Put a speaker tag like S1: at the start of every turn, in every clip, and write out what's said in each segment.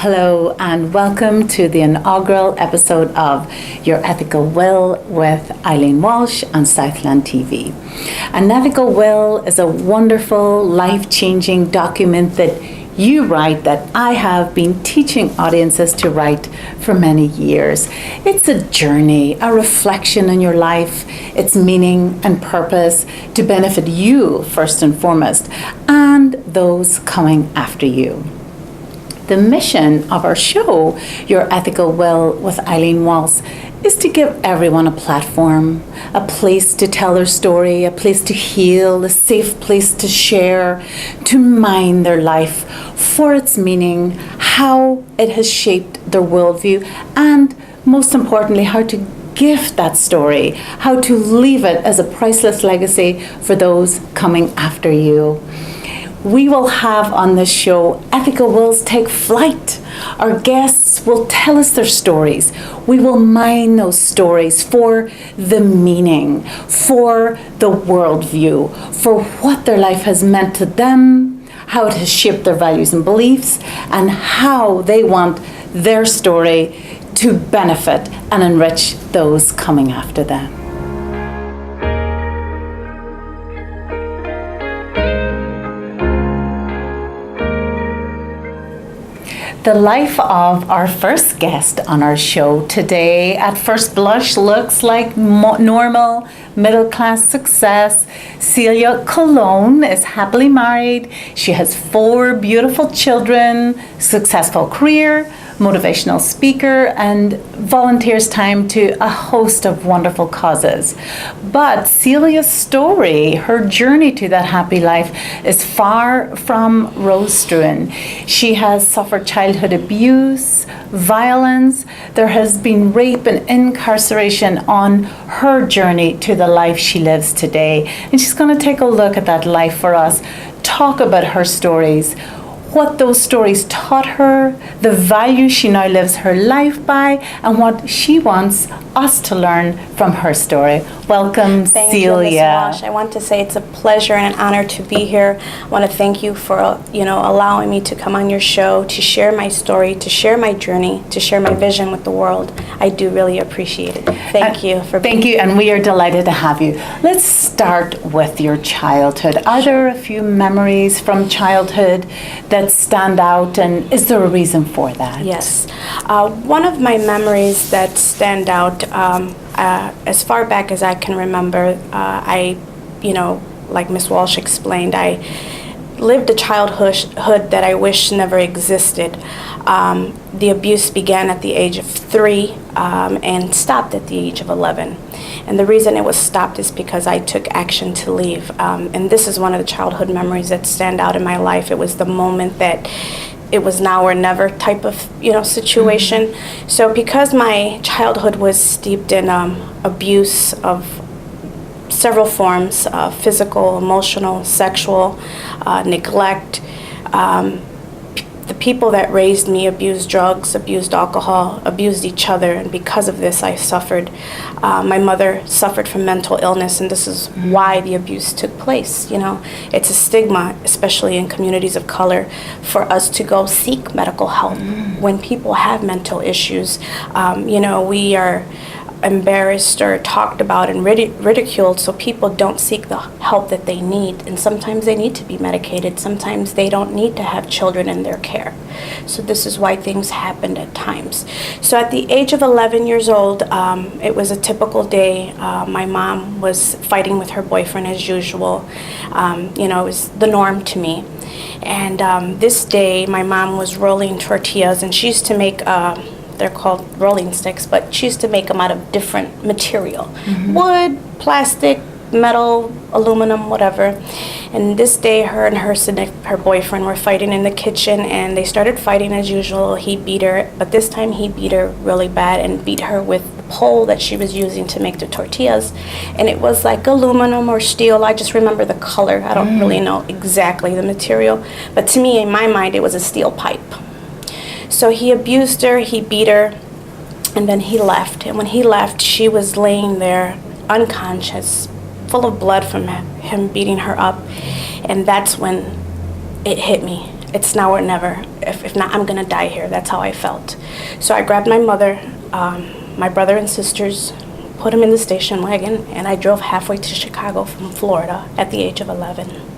S1: Hello and welcome to the inaugural episode of Your Ethical Will with Eileen Walsh on Southland TV. An ethical will is a wonderful, life-changing document that you write that I have been teaching audiences to write for many years. It's a journey, a reflection on your life, its meaning and purpose to benefit you first and foremost, and those coming after you. The mission of our show, Your Ethical Will with Eileen Walsh, is to give everyone a platform, a place to tell their story, a place to heal, a safe place to share, to mine their life for its meaning, how it has shaped their worldview, and most importantly, how to gift that story, how to leave it as a priceless legacy for those coming after you. We will have on this show ethical wills take flight. Our guests will tell us their stories. We will mine those stories for the meaning, for the worldview, for what their life has meant to them, how it has shaped their values and beliefs, and how they want their story to benefit and enrich those coming after them. The life of our first guest on our show today, at first blush, looks like normal middle-class success. Celia Cologne is happily married. She has 4 beautiful children, successful career, motivational speaker, and volunteers time to a host of wonderful causes. But Celia's story, her journey to that happy life, is far from rose-strewn. She has suffered childhood abuse, violence. There has been rape and incarceration on her journey to the life she lives today. And she's going to take a look at that life for us, talk about her stories, what those stories taught her, the value she now lives her life by, and what she wants us to learn from her story. Welcome,
S2: Thank
S1: Celia.
S2: you, Ms. Walsh. I want to say it's a pleasure and an honor to be here. I want to thank you for allowing me to come on your show, to share my story, to share my journey, to share my vision with the world. I do really appreciate it. Thank you for being
S1: here. Thank you, and we are delighted to have you. Let's start with your childhood. Are there a few memories from childhood that stand out, and is there a reason for that?
S2: Yes. One of my memories that stand out, as far back as I can remember, like Ms. Walsh explained, I lived a childhood that I wish never existed. The abuse began at the age of 3 and stopped at the age of 11. And the reason it was stopped is because I took action to leave. And this is one of the childhood memories that stand out in my life. It was the moment that it was now or never type of situation. Mm-hmm. So because my childhood was steeped in abuse of several forms, physical, emotional, sexual, neglect, the people that raised me abused drugs, abused alcohol, abused each other, and because of this I suffered. My mother suffered from mental illness, and this is why the abuse took place. It's a stigma, especially in communities of color, for us to go seek medical help when people have mental issues. We are embarrassed or talked about and ridiculed, so people don't seek the help that they need. And sometimes they need to be medicated. Sometimes they don't need to have children in their care. So this is why things happened at times. So at the age of 11 years old, it was a typical day. My mom was fighting with her boyfriend as usual. It was the norm to me. And this day, my mom was rolling tortillas, and she used to make they're called rolling sticks, but she used to make them out of different material. Mm-hmm. Wood, plastic, metal, aluminum, whatever. And this day, her and her boyfriend were fighting in the kitchen, and they started fighting as usual. He beat her, but this time he beat her really bad and beat her with the pole that she was using to make the tortillas. And it was like aluminum or steel. I just remember the color. I don't really know exactly the material. But to me, in my mind, it was a steel pipe. So he abused her, he beat her, and then he left. And when he left, she was laying there unconscious, full of blood from him beating her up. And that's when it hit me. It's now or never. if not, I'm going to die here. That's how I felt. So I grabbed my mother, my brother and sisters, put them in the station wagon, and I drove halfway to Chicago from Florida at the age of 11.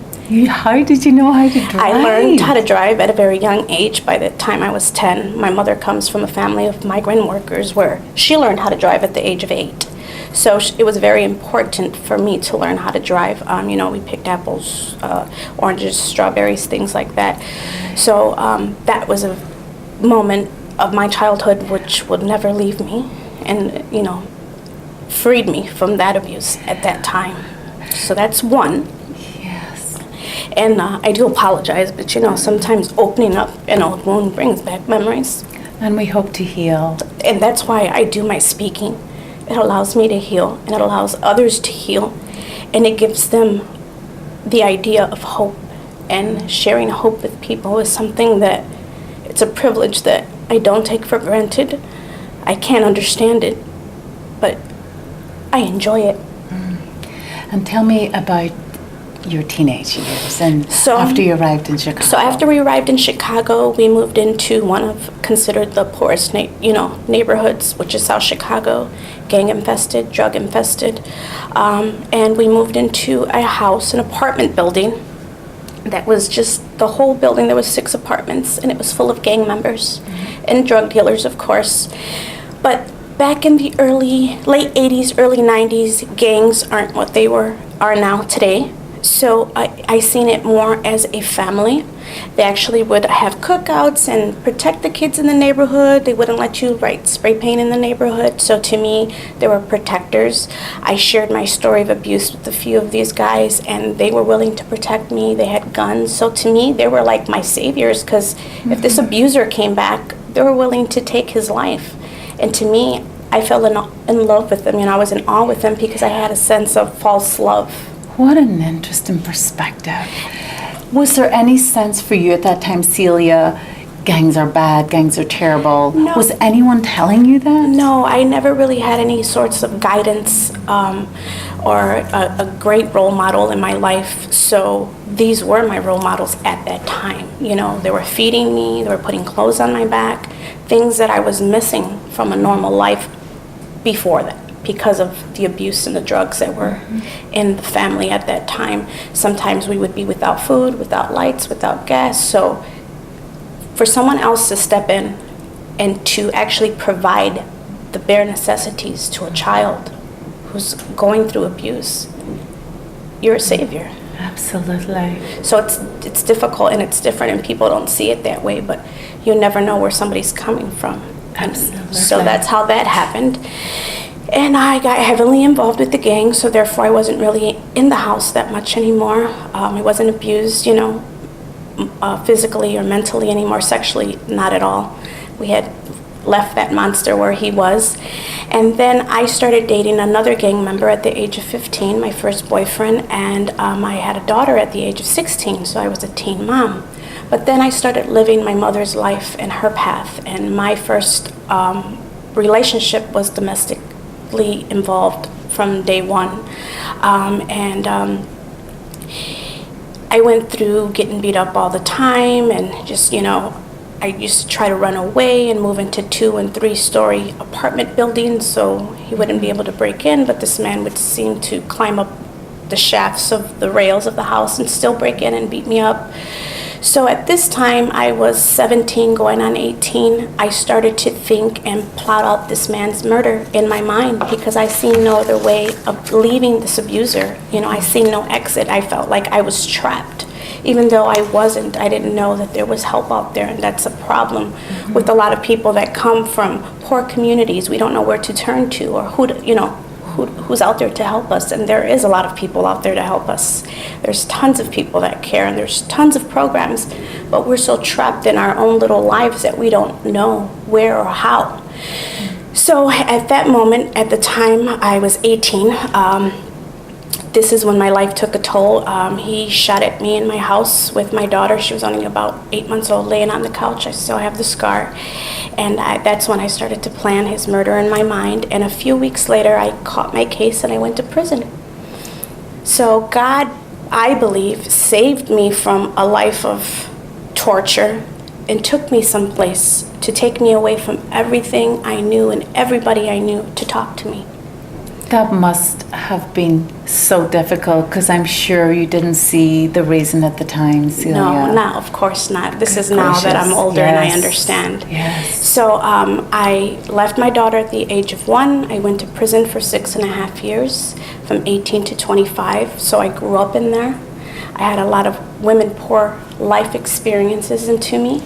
S1: How did you know how to drive?
S2: I learned how to drive at a very young age. By the time I was 10, my mother comes from a family of migrant workers where she learned how to drive at the age of 8. So it was very important for me to learn how to drive. We picked apples, oranges, strawberries, things like that. So that was a moment of my childhood which would never leave me, and, freed me from that abuse at that time. So that's one.
S1: Yes.
S2: And I do apologize, but sometimes opening up an old wound brings back memories.
S1: And we hope to heal.
S2: And that's why I do my speaking. It allows me to heal, and it allows others to heal, and it gives them the idea of hope. And sharing hope with people is something that, it's a privilege that I don't take for granted. I can't understand it, but I enjoy it.
S1: And tell me about your teenage years and after you arrived in Chicago.
S2: So after we arrived in Chicago, we moved into one of considered the poorest neighborhoods, which is South Chicago, gang infested, drug infested. And we moved into a house, an apartment building that was just the whole building. There was 6 apartments, and it was full of gang members and drug dealers, of course. But back in the late 80s, early 90s, gangs aren't what they are now today. So I seen it more as a family. They actually would have cookouts and protect the kids in the neighborhood. They wouldn't let you write spray paint in the neighborhood. So to me, they were protectors. I shared my story of abuse with a few of these guys, and they were willing to protect me. They had guns. So to me, they were like my saviors, because if this abuser came back, they were willing to take his life. And to me, I fell in love with them. I was in awe with them because I had a sense of false love.
S1: What an interesting perspective. Was there any sense for you at that time, Celia, gangs are bad, gangs are terrible?
S2: No.
S1: Was anyone telling you that?
S2: No, I never really had any sorts of guidance or a great role model in my life. So these were my role models at that time. They were feeding me, they were putting clothes on my back, things that I was missing from a normal life before that, because of the abuse and the drugs that were in the family at that time. Sometimes we would be without food, without lights, without gas. So for someone else to step in and to actually provide the bare necessities to a child who's going through abuse, you're a savior.
S1: Absolutely.
S2: So it's difficult and it's different, and people don't see it that way, but you never know where somebody's coming from.
S1: Absolutely.
S2: So that's how that happened. And I got heavily involved with the gang, so therefore I wasn't really in the house that much anymore. I wasn't abused, physically or mentally anymore, sexually, not at all. We had left that monster where he was. And then I started dating another gang member at the age of 15, my first boyfriend, and I had a daughter at the age of 16, so I was a teen mom. But then I started living my mother's life and her path, and my first relationship was domestically involved from day one. I went through getting beat up all the time, and just, I used to try to run away and move into 2- and 3-story apartment buildings so he wouldn't be able to break in, but this man would seem to climb up the shafts of the rails of the house and still break in and beat me up. So at this time, I was 17 going on 18. I started to think and plot out this man's murder in my mind because I seen no other way of leaving this abuser. I seen no exit. I felt like I was trapped. Even though I wasn't, I didn't know that there was help out there, and that's a problem with a lot of people that come from poor communities. We don't know where to turn to or who's out there to help us, and there is a lot of people out there to help us. There's tons of people that care, and there's tons of programs, but we're so trapped in our own little lives that we don't know where or how. So at that moment, at the time I was 18, this is when my life took a toll. He shot at me in my house with my daughter. She was only about 8 months old, laying on the couch. I still have the scar. And that's when I started to plan his murder in my mind. And a few weeks later, I caught my case and I went to prison. So God, I believe, saved me from a life of torture and took me someplace to take me away from everything I knew and everybody I knew to talk to me.
S1: That must have been so difficult, because I'm sure you didn't see the reason at the time, Celia.
S2: No, of course not. This is now that I'm older and I understand.
S1: Yes.
S2: So I left my daughter at the age of 1. I went to prison for 6.5 years, from 18 to 25. So I grew up in there. I had a lot of women pour life experiences into me,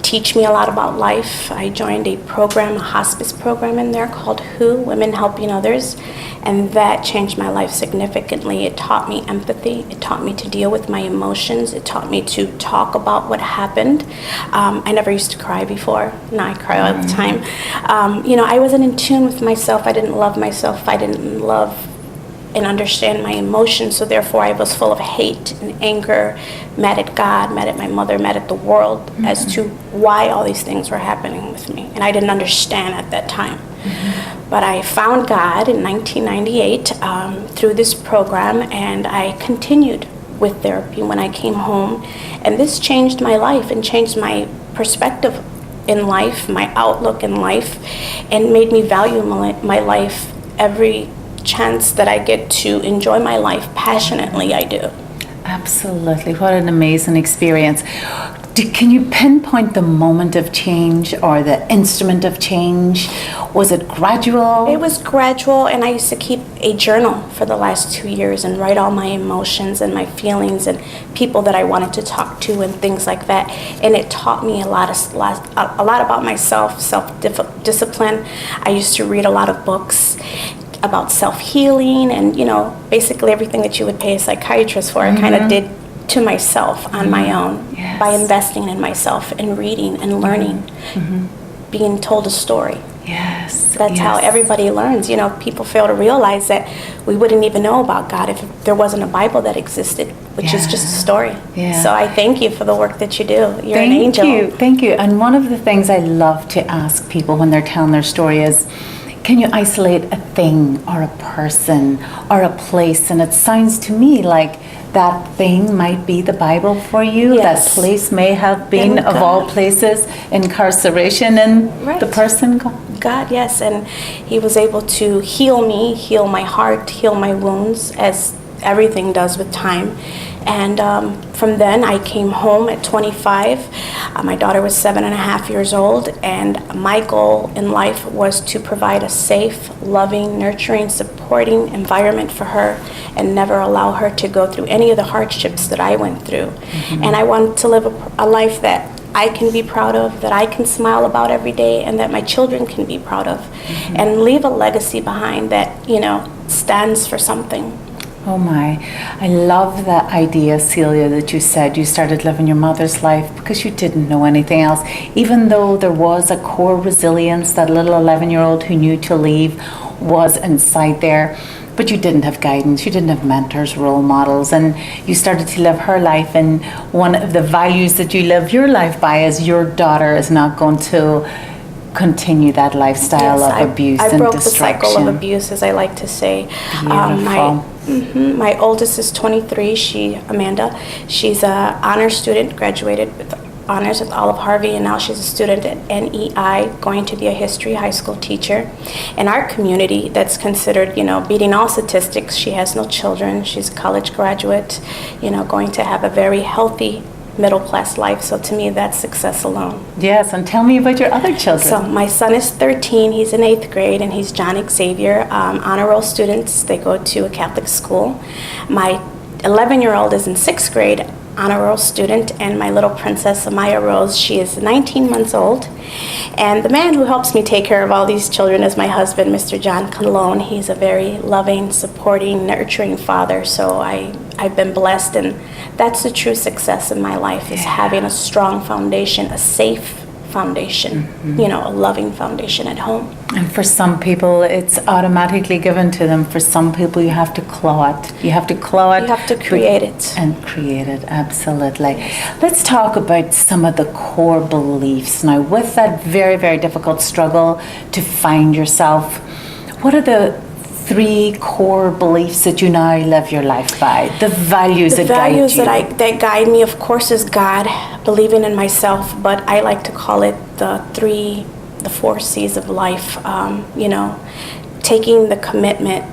S2: teach me a lot about life. I joined a program, a hospice program in there called WHO, Women Helping Others, and that changed my life significantly. It taught me empathy. It taught me to deal with my emotions. It taught me to talk about what happened. I never used to cry before. Now I cry all the time. I wasn't in tune with myself. I didn't love myself. I didn't love and understand my emotions, so therefore I was full of hate and anger, mad at God, mad at my mother, mad at the world, as to why all these things were happening with me, and I didn't understand at that time. But I found God in 1998 through this program, and I continued with therapy when I came home, and this changed my life and changed my perspective in life, my outlook in life, and made me value my life every chance that I get to enjoy my life passionately. I do.
S1: Absolutely. What an amazing experience. Can you pinpoint the moment of change or the instrument of change? Was it gradual?
S2: It was gradual, and I used to keep a journal for the last 2 years and write all my emotions and my feelings and people that I wanted to talk to and things like that. And it taught me a lot about myself, self-discipline. I used to read a lot of books about self-healing and, basically everything that you would pay a psychiatrist for. I kind of did to myself on my own by investing in myself and reading and learning, being told a story.
S1: Yes.
S2: That's how everybody learns. People fail to realize that we wouldn't even know about God if there wasn't a Bible that existed, which is just a story.
S1: Yeah.
S2: So I thank you for the work that you do. You're an angel.
S1: Thank you. And one of the things I love to ask people when they're telling their story is, can you isolate a thing or a person or a place? And it sounds to me like that thing might be the Bible for you.
S2: Yes.
S1: That place may have been, of all places, incarceration, and the person
S2: God, yes. And he was able to heal me, heal my heart, heal my wounds, as everything does with time. And from then I came home at 25. My daughter was 7.5 years old, and my goal in life was to provide a safe, loving, nurturing, supporting environment for her and never allow her to go through any of the hardships that I went through. And I wanted to live a life that I can be proud of, that I can smile about every day, and that my children can be proud of, and leave a legacy behind that, stands for something.
S1: Oh my, I love the idea, Celia, that you said you started living your mother's life because you didn't know anything else. Even though there was a core resilience, that little 11-year-old who knew to leave was inside there, but you didn't have guidance, you didn't have mentors, role models, and you started to live her life. And one of the values that you live your life by is your daughter is not going to continue that lifestyle of abuse and destruction.
S2: I broke the cycle of abuse, as I like to say. My oldest is 23, Amanda. She's an honor student, graduated with honors with Olive Harvey, and now she's a student at NEI, going to be a history high school teacher. In our community, that's considered, beating all statistics. She has no children. She's a college graduate, going to have a very healthy middle-class life. So to me, that's success alone.
S1: Yes, and tell me about your other children.
S2: So my son is 13. He's in 8th grade, and he's John Xavier, honor roll students. They go to a Catholic school. My 11-year-old is in 6th grade, honor roll student, and my little princess, Amaya Rose, she is 19 months old. And the man who helps me take care of all these children is my husband, Mr. Celia Cologne. He's a very loving, supporting, nurturing father. So I've been blessed, and that's the true success in my life, is having a strong foundation, a safe foundation, a loving foundation at home.
S1: And for some people, it's automatically given to them. For some people, you have to claw it. You have to claw it.
S2: You have to create it.
S1: And create it, absolutely. Let's talk about some of the core beliefs. Now, with that very, very difficult struggle to find yourself, what are the 3 core beliefs that you now live your life by, the values
S2: The
S1: that guide
S2: values
S1: you.
S2: that guide me, of course, is God, believing in myself, but I like to call it the 4 C's of life. Taking the commitment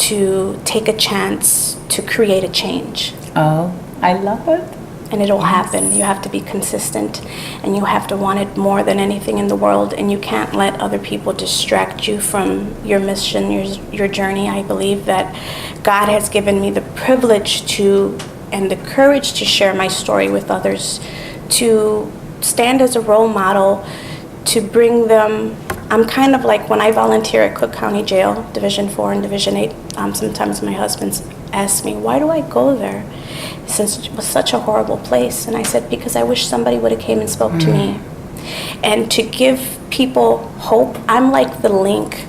S2: to take a chance to create a change.
S1: Oh, I love it.
S2: And it'll happen. You have to be consistent, and you have to want it more than anything in the world, and you can't let other people distract you from your mission, your journey. I believe that God has given me the privilege and the courage to share my story with others, to stand as a role model, to bring them. I'm kind of like when I volunteer at Cook County Jail, Division 4 and Division 8, sometimes my husband asks me, why do I go there? Since it was such a horrible place. And I said, because I wish somebody would have came and spoke to me. And to give people hope, I'm like the link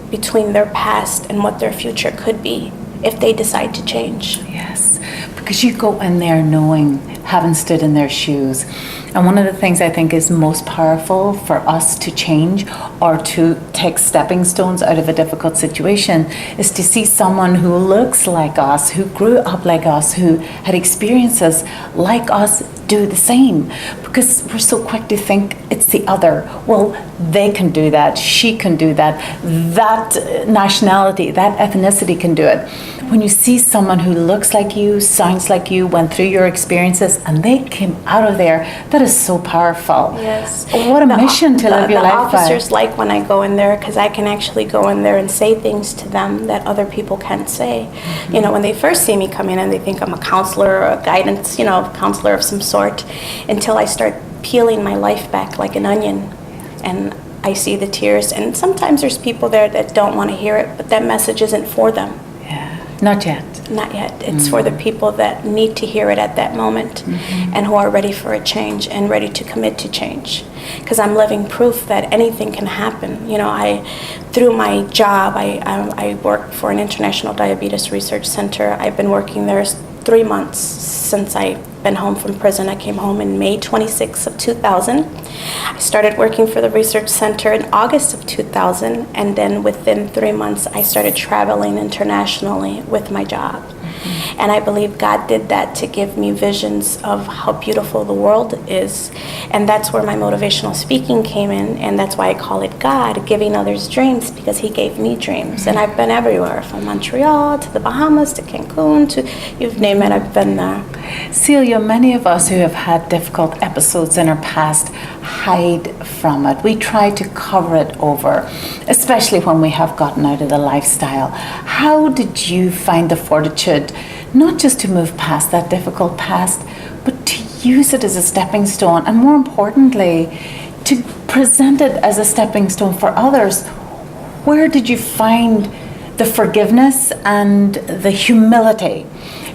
S2: between their past and what their future could be if they decide to change.
S1: Yes, because you go in there knowing, having stood in their shoes. And one of the things I think is most powerful for us to change or to take stepping stones out of a difficult situation is to see someone who looks like us, who grew up like us, who had experiences like us do the same. Because we're so quick to think it's the other. Well, they can do that, she can do that, that nationality, that ethnicity can do it. When you see someone who looks like you, sounds like you, went through your experiences, and they came out of there, that is so powerful.
S2: Yes.
S1: What a mission to live your life by.
S2: The officers like when I go in there, because I can actually go in there and say things to them that other people can't say. Mm-hmm. When they first see me come in and they think I'm a counselor or a guidance, counselor of some sort, until I start peeling my life back like an onion. And I see the tears. And sometimes there's people there that don't want to hear it, but that message isn't for them.
S1: Not yet.
S2: Not yet. It's for the people that need to hear it at that moment, and who are ready for a change and ready to commit to change. Because I'm living proof that anything can happen. Through my job, I work for an international diabetes research center. I've been working there 3 months since I've been home from prison. I came home in May 26th of 2000. I started working for the research center in August of 2000, and then within 3 months I started traveling internationally with my job. And I believe God did that to give me visions of how beautiful the world is. And that's where my motivational speaking came in, and that's why I call it God giving others dreams, because he gave me dreams. And I've been everywhere, from Montreal to the Bahamas to Cancun to you name it, I've been there.
S1: Celia, many of us who have had difficult episodes in our past hide from it. We try to cover it over, especially when we have gotten out of the lifestyle. How did you find the fortitude, not just to move past that difficult past, but to use it as a stepping stone, and more importantly, to present it as a stepping stone for others? Where did you find the forgiveness and the humility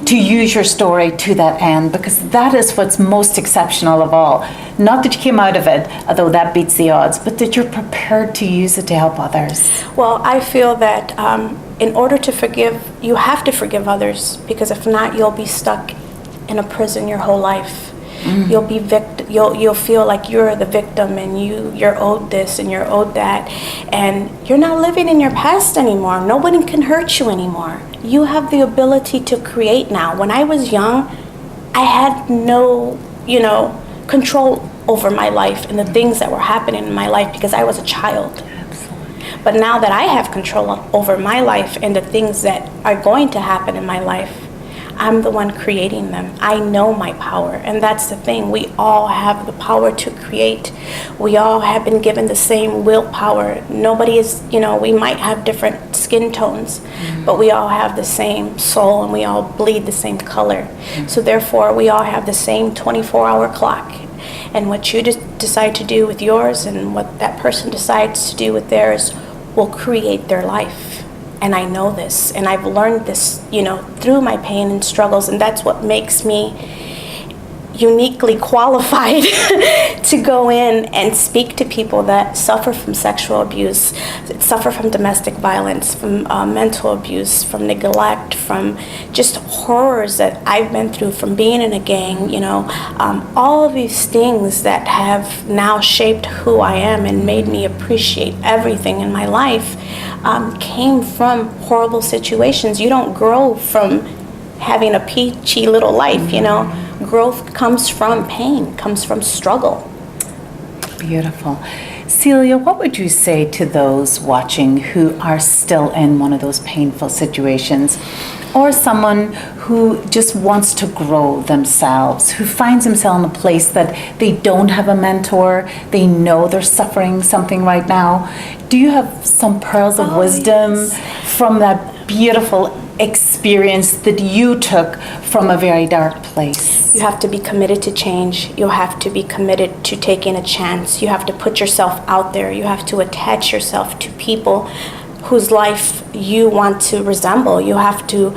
S1: to use your story to that end? Because that is what's most exceptional of all. Not that you came out of it, although that beats the odds, but that you're prepared to use it to help others.
S2: Well, I feel that in order to forgive, you have to forgive others, because if not, you'll be stuck in a prison your whole life. You'll be you'll feel like you're the victim, and you're owed this and you're owed that, and you're not living in your past anymore. Nobody can hurt you anymore. You have the ability to create now. When I was young, I had no, control over my life and the things that were happening in my life, because I was a child.
S1: Absolutely.
S2: But now that I have control over my life and the things that are going to happen in my life, I'm the one creating them. I know my power, and that's the thing. We all have the power to create. We all have been given the same willpower. Nobody is, we might have different skin tones, but we all have the same soul, and we all bleed the same color. So therefore, we all have the same 24-hour clock. And what you decide to do with yours and what that person decides to do with theirs will create their life. And I know this, and I've learned this, through my pain and struggles, and that's what makes me, uniquely qualified to go in and speak to people that suffer from sexual abuse, suffer from domestic violence, from mental abuse, from neglect, from just horrors that I've been through from being in a gang, all of these things that have now shaped who I am and made me appreciate everything in my life came from horrible situations. You don't grow from having a peachy little life, Growth comes from pain, comes from struggle.
S1: Beautiful. Celia, what would you say to those watching who are still in one of those painful situations, or someone who just wants to grow themselves, who finds themselves in a place that they don't have a mentor, they know they're suffering something right now? Do you have some pearls of wisdom from that beautiful experience that you took from a very dark place?
S2: You have to be committed to change. You have to be committed to taking a chance. You have to put yourself out there. You have to attach yourself to people whose life you want to resemble. You have to,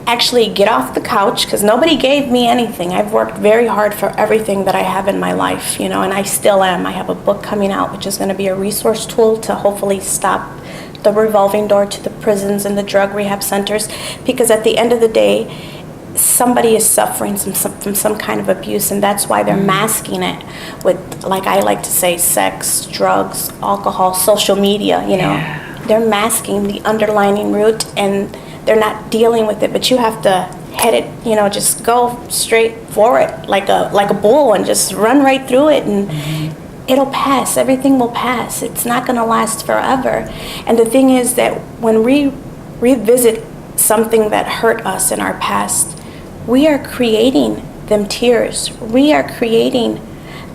S2: actually get off the couch, because nobody gave me anything. I've worked very hard for everything that I have in my life, and I still am. I have a book coming out, which is going to be a resource tool to hopefully stop the revolving door to the prisons and the drug rehab centers, because at the end of the day, somebody is suffering from some kind of abuse, and that's why they're masking it with, like I like to say, sex, drugs, alcohol, social media, They're masking the underlying root, and they're not dealing with it, but you have to head it, just go straight for it like a bull and just run right through it, and it'll pass. Everything will pass. It's not going to last forever. And the thing is that when we revisit something that hurt us in our past, we are creating them tears. We are creating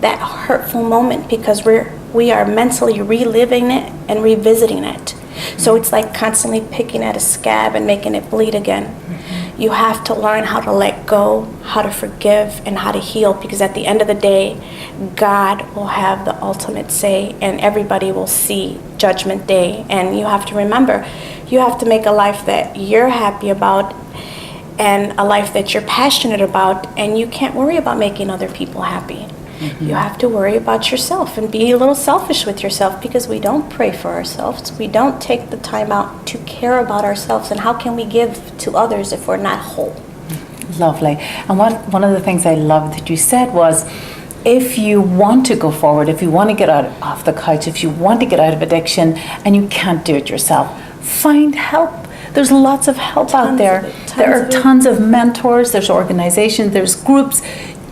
S2: that hurtful moment because we are mentally reliving it and revisiting it. So it's like constantly picking at a scab and making it bleed again. You have to learn how to let go, how to forgive, and how to heal, because at the end of the day, God will have the ultimate say, and everybody will see Judgment Day. And you have to remember, you have to make a life that you're happy about and a life that you're passionate about, and you can't worry about making other people happy. You have to worry about yourself and be a little selfish with yourself, because we don't pray for ourselves. We don't take the time out to care about ourselves. And how can we give to others if we're not whole?
S1: Lovely. And one of the things I loved that you said was, if you want to go forward, if you want to get off the couch, if you want to get out of addiction and you can't do it yourself, find help. There's lots of help out there. There are tons of mentors, there's organizations, there's groups.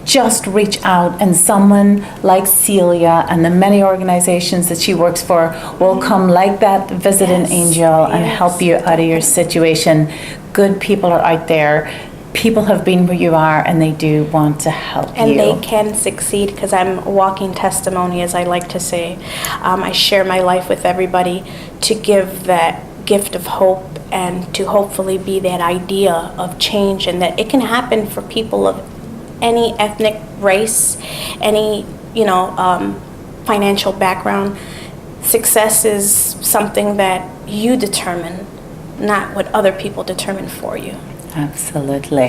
S1: Just reach out, and someone like Celia and the many organizations that she works for will come like that visiting angel and help you out of your situation. Good people are out there. People have been where you are, and they do want to help you.
S2: And they can succeed, because I'm a walking testimony, as I like to say. I share my life with everybody to give that gift of hope and to hopefully be that idea of change, and that it can happen for people of any ethnic race, any financial background. Success is something that you determine, not what other people determine for you.
S1: Absolutely.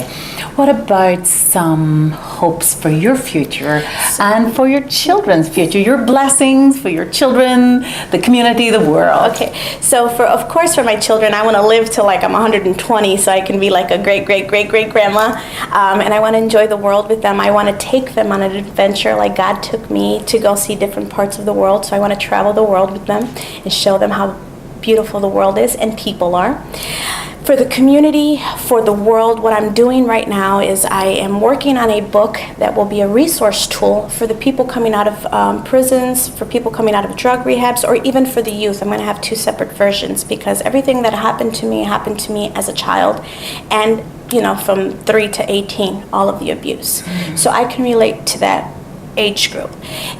S1: What about some hopes for your future and for your children's future, your blessings for your children, the community, the world?
S2: Okay, so of course for my children, I want to live till like I'm 120 so I can be like a great-great-great-great-grandma, and I want to enjoy the world with them. I want to take them on an adventure like God took me to go see different parts of the world. So I want to travel the world with them and show them how beautiful the world is and people are. For the community, for the world, what I'm doing right now is I am working on a book that will be a resource tool for the people coming out of prisons, for people coming out of drug rehabs, or even for the youth. I'm going to have two separate versions, because everything that happened to me as a child, and from 3 to 18, all of the abuse. So I can relate to that age group.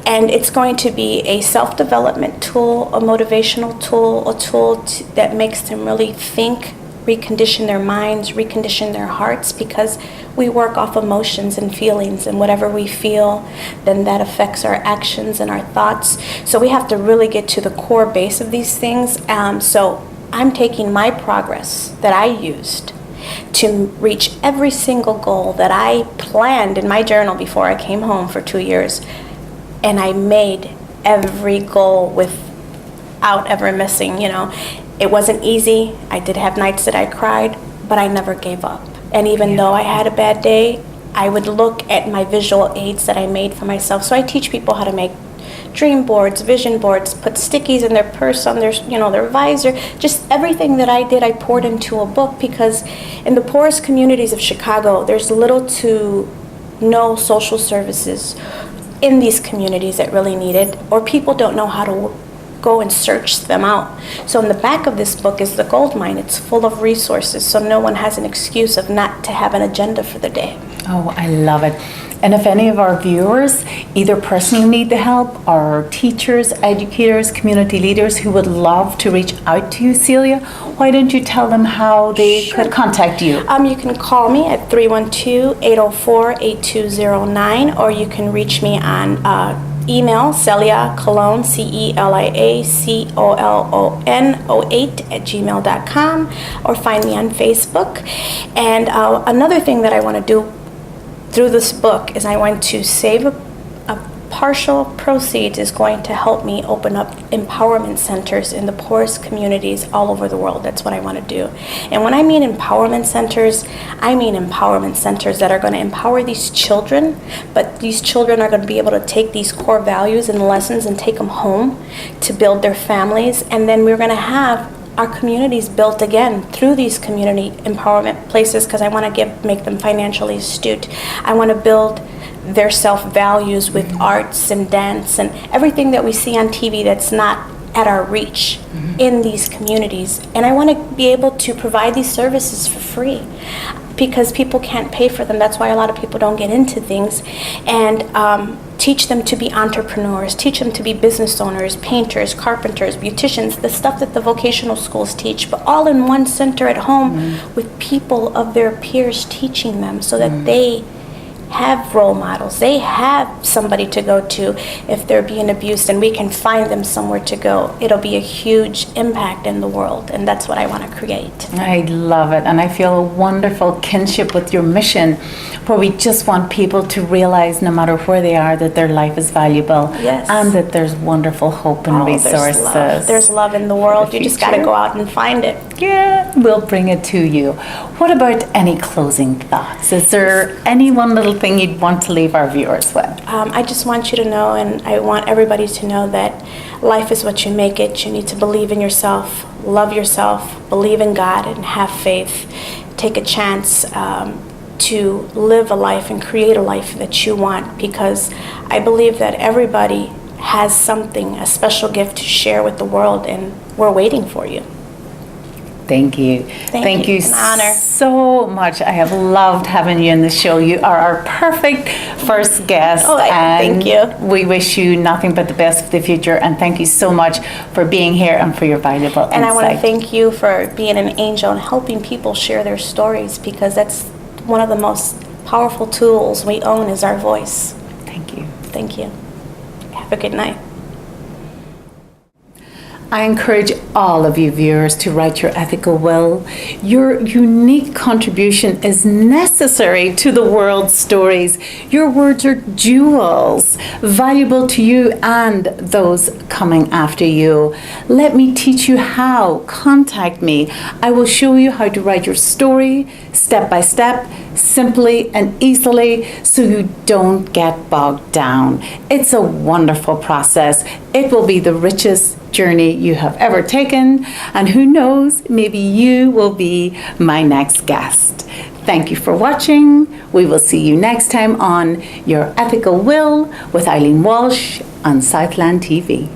S2: And it's going to be a self-development tool, a motivational tool, a tool that makes them really think, recondition their minds, recondition their hearts, because we work off emotions and feelings, and whatever we feel, then that affects our actions and our thoughts. So we have to really get to the core base of these things. So I'm taking my progress that I used to reach every single goal that I planned in my journal before I came home for 2 years. And I made every goal without ever missing, you know. It wasn't easy. I did have nights that I cried, but I never gave up. And even though I had a bad day, I would look at my visual aids that I made for myself. So I teach people how to make dream boards, vision boards, put stickies in their purse, on their, you know, their visor. Just everything that I did, I poured into a book, because in the poorest communities of Chicago, there's little to no social services in these communities that really need it, or people don't know how to go and search them out. So in the back of this book is the gold mine. It's full of resources, so no one has an excuse of not to have an agenda for the day.
S1: Oh, I love it. And if any of our viewers either personally need the help, or teachers, educators, community leaders who would love to reach out to you, Celia, why don't you tell them how they could contact you?
S2: You can call me at 312-804-8209, or you can reach me on email, Celia Cologne, CELIACOLON08 or find me on Facebook. And another thing that I want to do through this book is I want to save a partial proceeds is going to help me open up empowerment centers in the poorest communities all over the world. That's what I want to do. And when I mean empowerment centers, I mean empowerment centers that are going to empower these children, but these children are going to be able to take these core values and lessons and take them home to build their families. And then we're going to have our communities built again through these community empowerment places, because I want to make them financially astute. I want to build their self-values with arts and dance and everything that we see on TV that's not at our reach in these communities. And I want to be able to provide these services for free, because people can't pay for them. That's why a lot of people don't get into things. And teach them to be entrepreneurs, teach them to be business owners, painters, carpenters, beauticians, the stuff that the vocational schools teach, but all in one center at home with people of their peers teaching them, so that they have role models, they have somebody to go to if they're being abused, and we can find them somewhere to go. It'll be a huge impact in the world, and that's what I want to create.
S1: I love it, and I feel a wonderful kinship with your mission, where we just want people to realize, no matter where they are, that their life is valuable, and that there's wonderful hope and resources.
S2: There's love in the world. You just got to go out and find it.
S1: Yeah, we'll bring it to you. What about any closing thoughts? Is there any one little thing you'd want to leave our viewers with?
S2: I just want you to know, and I want everybody to know, that life is what you make it. You need to believe in yourself, love yourself, believe in God, and have faith. Take a chance to live a life and create a life that you want, because I believe that everybody has something, a special gift to share with the world, and we're waiting for you.
S1: Thank you. Thank you
S2: An honor.
S1: so much. I have loved having you on the show. You are our perfect first guest.
S2: Thank you.
S1: We wish you nothing but the best for the future, and thank you so much for being here and for your valuable insight.
S2: And I want to thank you for being an angel and helping people share their stories, because that's one of the most powerful tools we own, is our voice.
S1: Thank you.
S2: Thank you. Have a good night.
S1: I encourage all of you viewers to write your ethical will. Your unique contribution is necessary to the world's stories. Your words are jewels, valuable to you and those coming after you. Let me teach you how. Contact me. I will show you how to write your story step by step, simply and easily, so you don't get bogged down. It's a wonderful process. It will be the richest journey you have ever taken, and who knows, maybe you will be my next guest. Thank you for watching. We will see you next time on Your Ethical Will with Eileen Walsh on Southland TV.